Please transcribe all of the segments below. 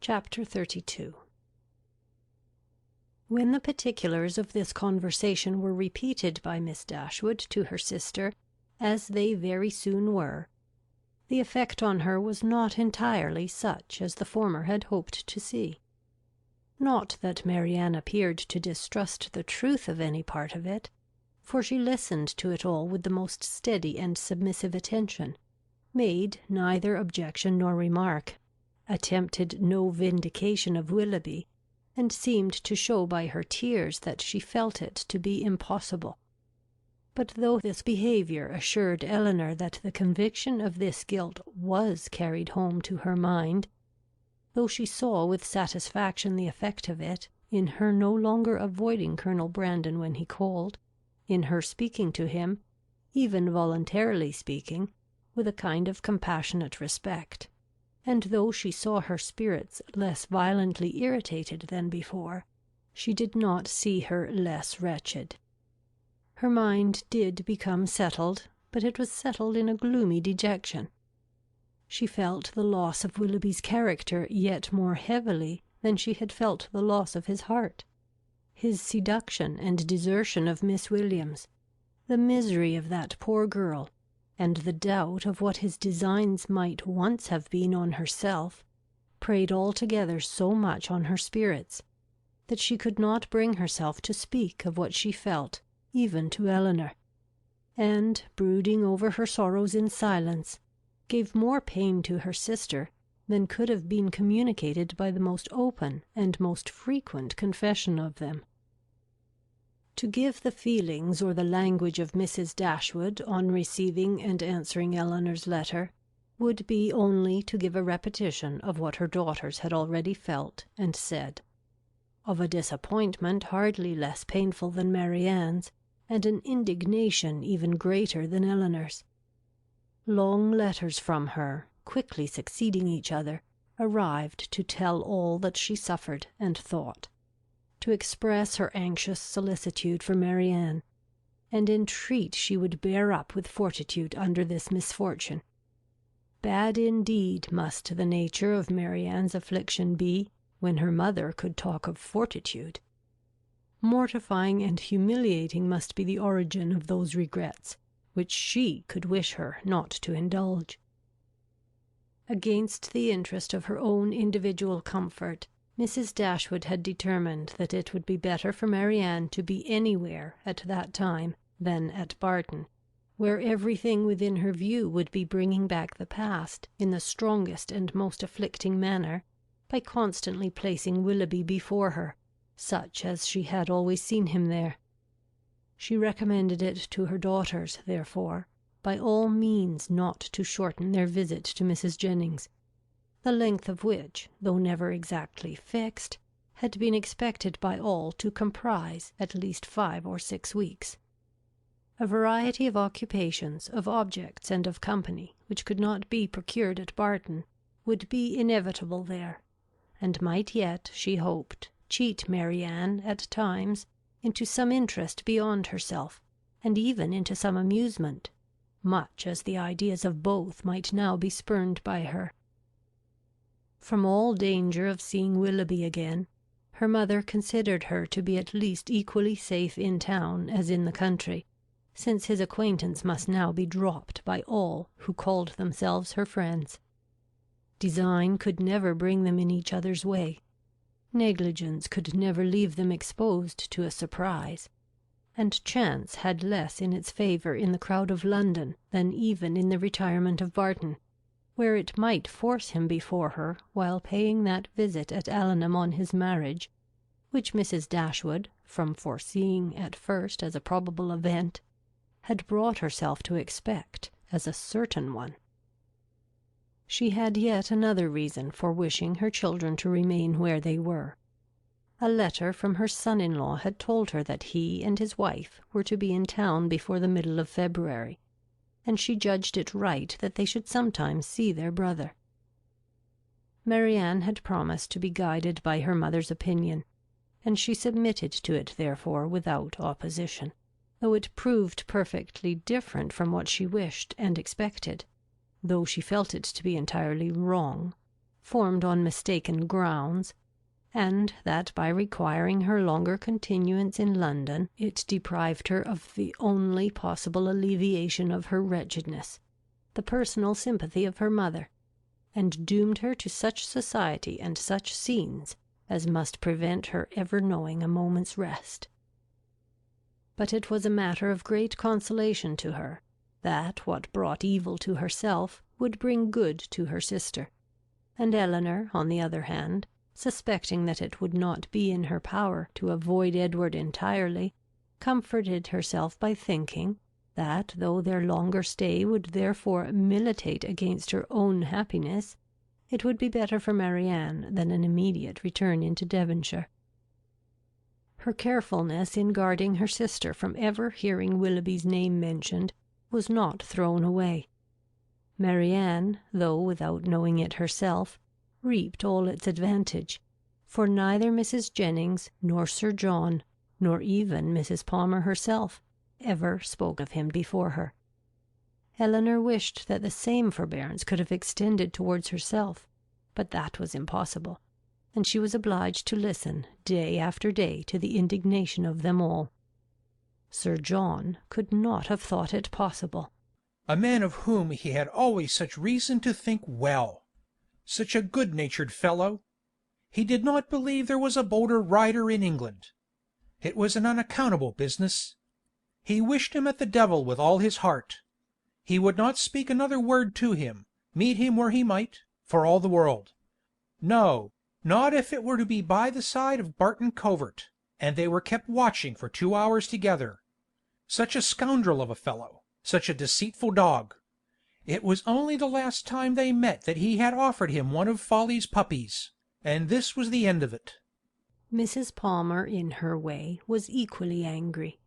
Chapter 32. When the particulars of this conversation were repeated by Miss Dashwood to her sister, as they very soon were, the effect on her was not entirely such as the former had hoped to see. Not that Marianne appeared to distrust the truth of any part of it, for she listened to it all with the most steady and submissive attention, made neither objection nor remark, attempted no vindication of Willoughby, and seemed to show by her tears that she felt it to be impossible. But though this behaviour assured Elinor that the conviction of this guilt was carried home to her mind, though she saw with satisfaction the effect of it, in her no longer avoiding Colonel Brandon when he called, in her speaking to him, even voluntarily speaking, with a kind of compassionate respect, and though she saw her spirits less violently irritated than before, she did not see her less wretched. Her mind did become settled, but it was settled in a gloomy dejection. She felt the loss of Willoughby's character yet more heavily than she had felt the loss of his heart. His seduction and desertion of Miss Williams, the misery of that poor girl, and the doubt of what his designs might once have been on herself, preyed altogether so much on her spirits, that she could not bring herself to speak of what she felt, even to Elinor, and, brooding over her sorrows in silence, gave more pain to her sister than could have been communicated by the most open and most frequent confession of them. To give the feelings or the language of Mrs. Dashwood on receiving and answering Elinor's letter, would be only to give a repetition of what her daughters had already felt and said, of a disappointment hardly less painful than Marianne's, and an indignation even greater than Elinor's. Long letters from her, quickly succeeding each other, arrived to tell all that she suffered and thought, to express her anxious solicitude for Marianne, and entreat she would bear up with fortitude under this misfortune. Bad indeed must the nature of Marianne's affliction be, when her mother could talk of fortitude. Mortifying and humiliating must be the origin of those regrets which she could wish her not to indulge. Against the interest of her own individual comfort, Mrs. Dashwood had determined that it would be better for Marianne to be anywhere at that time than at Barton, where everything within her view would be bringing back the past in the strongest and most afflicting manner, by constantly placing Willoughby before her, such as she had always seen him there. She recommended it to her daughters, therefore, by all means not to shorten their visit to Mrs. Jennings, the length of which, though never exactly fixed, had been expected by all to comprise at least 5 or 6 weeks. A variety of occupations, of objects, and of company, which could not be procured at Barton, would be inevitable there, and might yet, she hoped, cheat Marianne, at times, into some interest beyond herself, and even into some amusement, much as the ideas of both might now be spurned by her. From all danger of seeing Willoughby again, her mother considered her to be at least equally safe in town as in the country, since his acquaintance must now be dropped by all who called themselves her friends. Design could never bring them in each other's way. Negligence could never leave them exposed to a surprise, and chance had less in its favour in the crowd of London than even in the retirement of Barton, where it might force him before her while paying that visit at Allenham on his marriage, which Mrs. Dashwood, from foreseeing at first as a probable event, had brought herself to expect as a certain one. She had yet another reason for wishing her children to remain where they were. A letter from her son-in-law had told her that he and his wife were to be in town before the middle of February, and she judged it right that they should sometimes see their brother. Marianne had promised to be guided by her mother's opinion, and she submitted to it therefore without opposition, though it proved perfectly different from what she wished and expected, though she felt it to be entirely wrong, formed on mistaken grounds, and that by requiring her longer continuance in London it deprived her of the only possible alleviation of her wretchedness, the personal sympathy of her mother, and doomed her to such society and such scenes as must prevent her ever knowing a moment's rest. But it was a matter of great consolation to her that what brought evil to herself would bring good to her sister, and Elinor, on the other hand, suspecting that it would not be in her power to avoid Edward entirely, comforted herself by thinking that though their longer stay would therefore militate against her own happiness, it would be better for Marianne than an immediate return into Devonshire. Her carefulness in guarding her sister from ever hearing Willoughby's name mentioned was not thrown away. Marianne, though without knowing it herself, reaped all its advantage, for neither Mrs. Jennings nor Sir John, nor even Mrs. Palmer herself, ever spoke of him before her. Elinor wished that the same forbearance could have extended towards herself, but that was impossible, and she was obliged to listen day after day to the indignation of them all. Sir John could not have thought it possible. A man of whom he had always such reason to think well. Such a good-natured fellow. He did not believe there was a bolder rider in England. It was an unaccountable business. He wished him at the devil with all his heart. He would not speak another word to him, meet him where he might, for all the world. No, not if it were to be by the side of Barton Covert, and they were kept watching for 2 hours together. Such a scoundrel of a fellow, such a deceitful dog. It was only the last time they met that he had offered him one of Folly's puppies, and this was the end of it. Mrs. Palmer, in her way, was equally angry.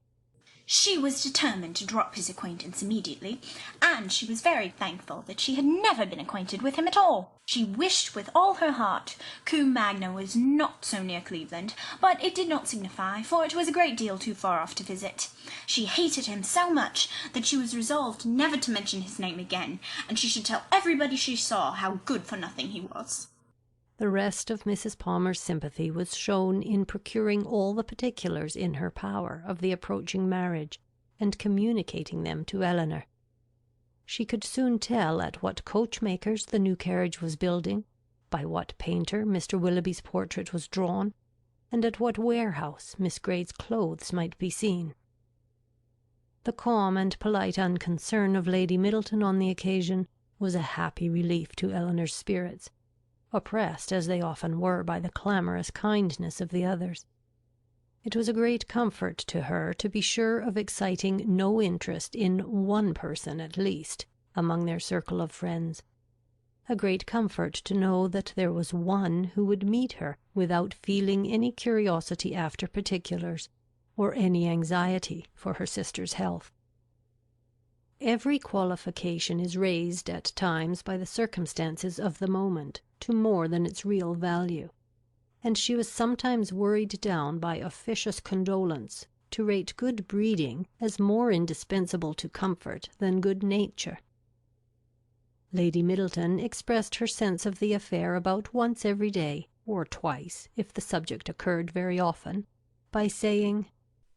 She was determined to drop his acquaintance immediately, and she was very thankful that she had never been acquainted with him at all. She wished with all her heart Combe Magna was not so near Cleveland, but it did not signify, for it was a great deal too far off to visit. She hated him so much that she was resolved never to mention his name again, and she should tell everybody she saw how good-for-nothing he was. The rest of Mrs. Palmer's sympathy was shown in procuring all the particulars in her power of the approaching marriage, and communicating them to Elinor. She could soon tell at what coachmaker's the new carriage was building, by what painter Mr. Willoughby's portrait was drawn, and at what warehouse Miss Grey's clothes might be seen. The calm and polite unconcern of Lady Middleton on the occasion was a happy relief to Elinor's spirits, oppressed as they often were by the clamorous kindness of the others. It was a great comfort to her to be sure of exciting no interest in one person at least among their circle of friends, a great comfort to know that there was one who would meet her without feeling any curiosity after particulars, or any anxiety for her sister's health. Every qualification is raised at times by the circumstances of the moment to more than its real value, and she was sometimes worried down by officious condolence to rate good breeding as more indispensable to comfort than good nature. Lady Middleton expressed her sense of the affair about once every day, or twice, if the subject occurred very often, by saying,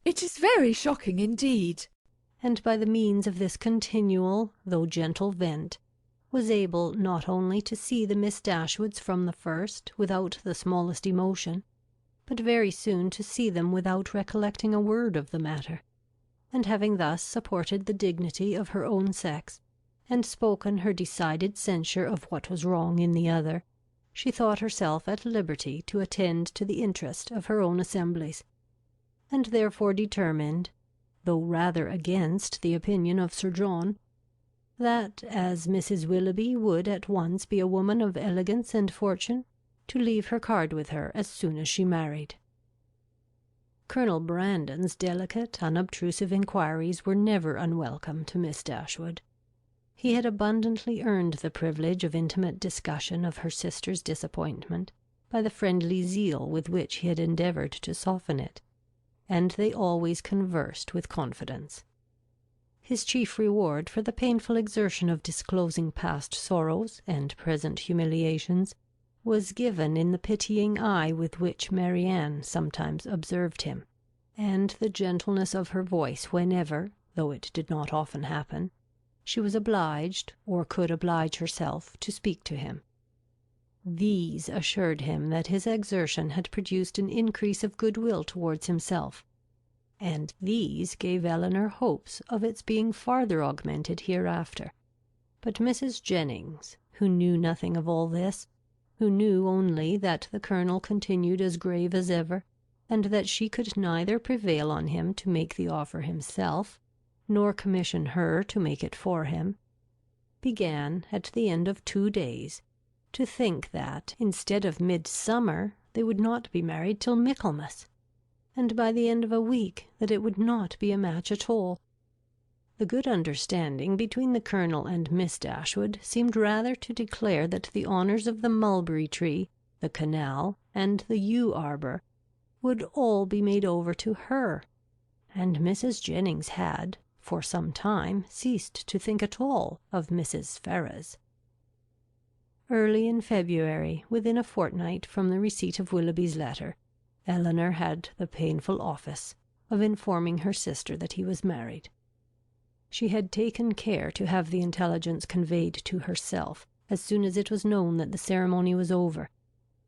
"It is very shocking indeed," and by the means of this continual, though gentle vent, was able not only to see the Miss Dashwoods from the first without the smallest emotion, but very soon to see them without recollecting a word of the matter, and having thus supported the dignity of her own sex, and spoken her decided censure of what was wrong in the other, she thought herself at liberty to attend to the interest of her own assemblies, and therefore determined, though rather against the opinion of Sir John, that as Mrs. Willoughby would at once be a woman of elegance and fortune, to leave her card with her as soon as she married. Colonel Brandon's delicate, unobtrusive inquiries were never unwelcome to Miss Dashwood. He had abundantly earned the privilege of intimate discussion of her sister's disappointment by the friendly zeal with which he had endeavoured to soften it, and they always conversed with confidence. His chief reward for the painful exertion of disclosing past sorrows and present humiliations was given in the pitying eye with which Marianne sometimes observed him, and the gentleness of her voice whenever, though it did not often happen, she was obliged, or could oblige herself, to speak to him. These assured him that his exertion had produced an increase of goodwill towards himself, and these gave Elinor hopes of its being farther augmented hereafter. But Mrs. Jennings, who knew nothing of all this, who knew only that the Colonel continued as grave as ever, and that she could neither prevail on him to make the offer himself, nor commission her to make it for him, began, at the end of 2 days, to think that, instead of midsummer, they would not be married till Michaelmas, and by the end of a week that it would not be a match at all. The good understanding between the Colonel and Miss Dashwood seemed rather to declare that the honours of the mulberry tree, the canal, and the yew arbour would all be made over to her, and Mrs. Jennings had, for some time, ceased to think at all of Mrs. Ferrars. Early in February, within a fortnight from the receipt of Willoughby's letter, Elinor had the painful office of informing her sister that he was married. She had taken care to have the intelligence conveyed to herself as soon as it was known that the ceremony was over,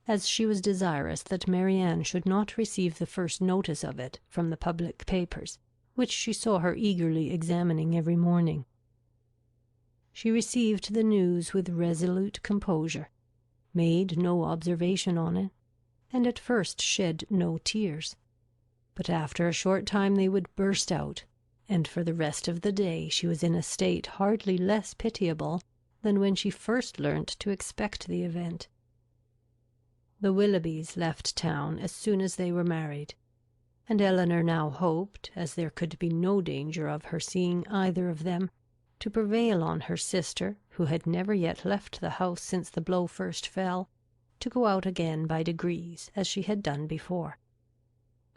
as she was desirous that Marianne should not receive the first notice of it from the public papers, which she saw her eagerly examining every morning. She received the news with resolute composure, made no observation on it, and at first shed no tears. But after a short time they would burst out, and for the rest of the day she was in a state hardly less pitiable than when she first learnt to expect the event. The Willoughbys left town as soon as they were married, and Elinor now hoped, as there could be no danger of her seeing either of them, to prevail on her sister, who had never yet left the house since the blow first fell, to go out again by degrees, as she had done before.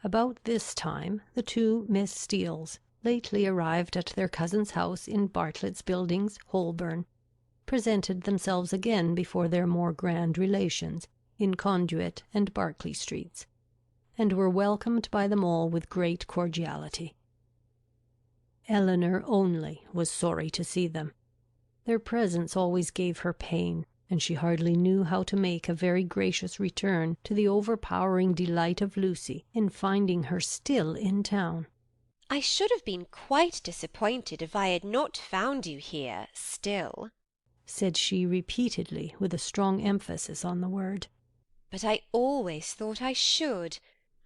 About this time the two Miss Steeles, lately arrived at their cousin's house in Bartlett's Buildings, Holborn, presented themselves again before their more grand relations in Conduit and Berkeley Streets, and were welcomed by them all with great cordiality. Elinor only was sorry to see them. Their presence always gave her pain, and she hardly knew how to make a very gracious return to the overpowering delight of Lucy in finding her still in town. "I should have been quite disappointed if I had not found you here still," said she repeatedly, with a strong emphasis on the word. "But I always thought I should.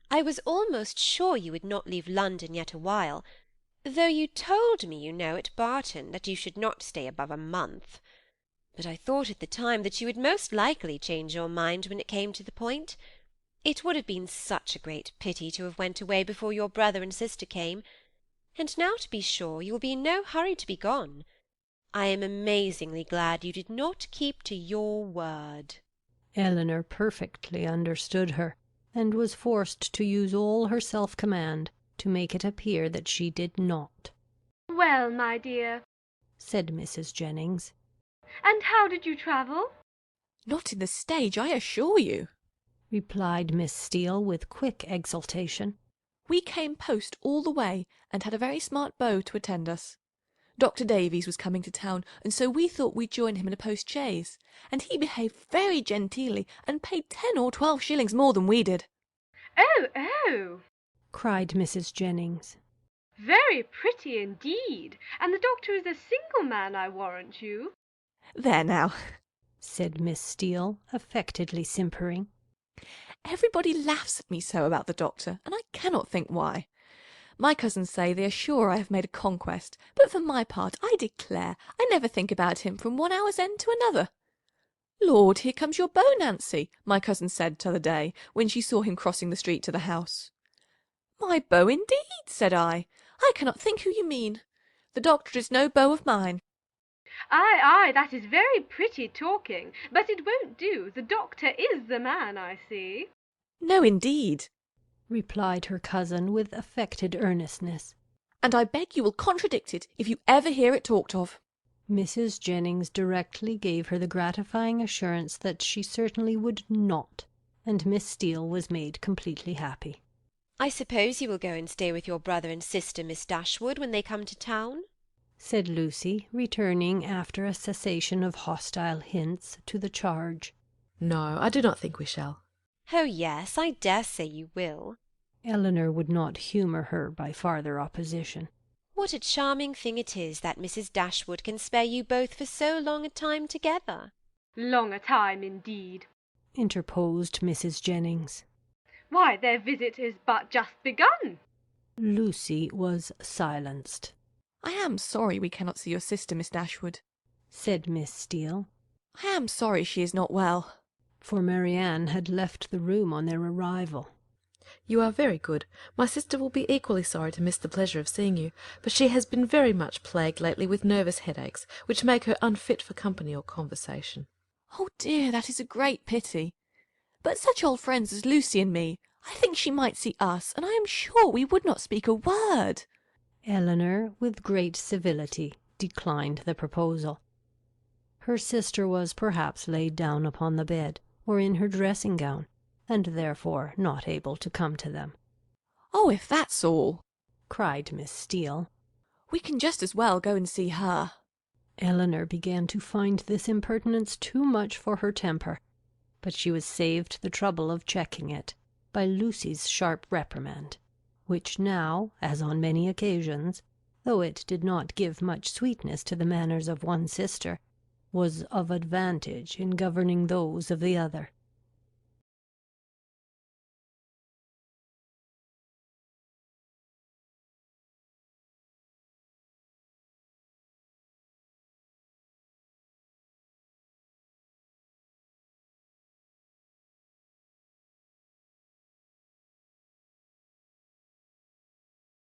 I was almost sure you would not leave London yet a while, though you told me, you know, at Barton, that you should not stay above a month. But I thought at the time that you would most likely change your mind when it came to the point. It would have been such a great pity to have went away before your brother and sister came. And now, to be sure, you will be in no hurry to be gone. I am amazingly glad you did not keep to your word." Elinor perfectly understood her, and was forced to use all her self-command to make it appear that she did not. "Well, my dear," said Mrs. Jennings. "and how did you travel?" Not in the stage, I assure you, replied Miss Steele with quick exultation. We came post all the way, and had a very smart beau to attend us. Dr. Davies was coming to town, and so we thought we'd join him in a post-chaise, and he behaved very genteelly, and paid 10 or 12 shillings more than we did. Oh, cried Mrs. Jennings. very pretty indeed, and the doctor is a single man, I warrant you. There now, said Miss Steele, affectedly simpering. Everybody laughs at me so about the doctor, and I cannot think why. My cousins say they are sure I have made a conquest, but for my part, I declare, I never think about him from one hour's end to another. Lord, here comes your beau, Nancy, my cousin said t'other day, when she saw him crossing the street to the house. My beau, indeed, said I cannot think who you mean. The doctor is no beau of mine. Ay, that is very pretty talking, but it won't do. The doctor is the man, I see. No, indeed, replied her cousin with affected earnestness. And I beg you will contradict it if you ever hear it talked of. Mrs. Jennings directly gave her the gratifying assurance that she certainly would not, and Miss Steele was made completely happy. "I suppose you will go and stay with your brother and sister, Miss Dashwood, when they come to town?" said Lucy, returning after a cessation of hostile hints to the charge. "No, I do not think we shall." "Oh yes, I dare say you will." Elinor would not humour her by farther opposition. "What a charming thing it is that Mrs. Dashwood can spare you both for so long a time together." Long a time indeed, interposed Mrs. Jennings. Why, their visit is but just begun. Lucy was silenced. I am sorry we cannot see your sister, Miss Dashwood, said Miss Steele. I am sorry she is not well. For Marianne had left the room on their arrival. "You are very good. My sister will be equally sorry to miss the pleasure of seeing you, but she has been very much plagued lately with nervous headaches, which make her unfit for company or conversation." Oh dear, that is a great pity. But such old friends as Lucy and me, I think she might see us, and I am sure we would not speak a word. Elinor, with great civility, declined the proposal. Her sister was perhaps laid down upon the bed, or in her dressing-gown, and therefore not able to come to them. Oh, if that's all, cried Miss Steele, we can just as well go and see her. Elinor began to find this impertinence too much for her temper, but she was saved the trouble of checking it by Lucy's sharp reprimand, which now, as on many occasions, though it did not give much sweetness to the manners of one sister, was of advantage in governing those of the other.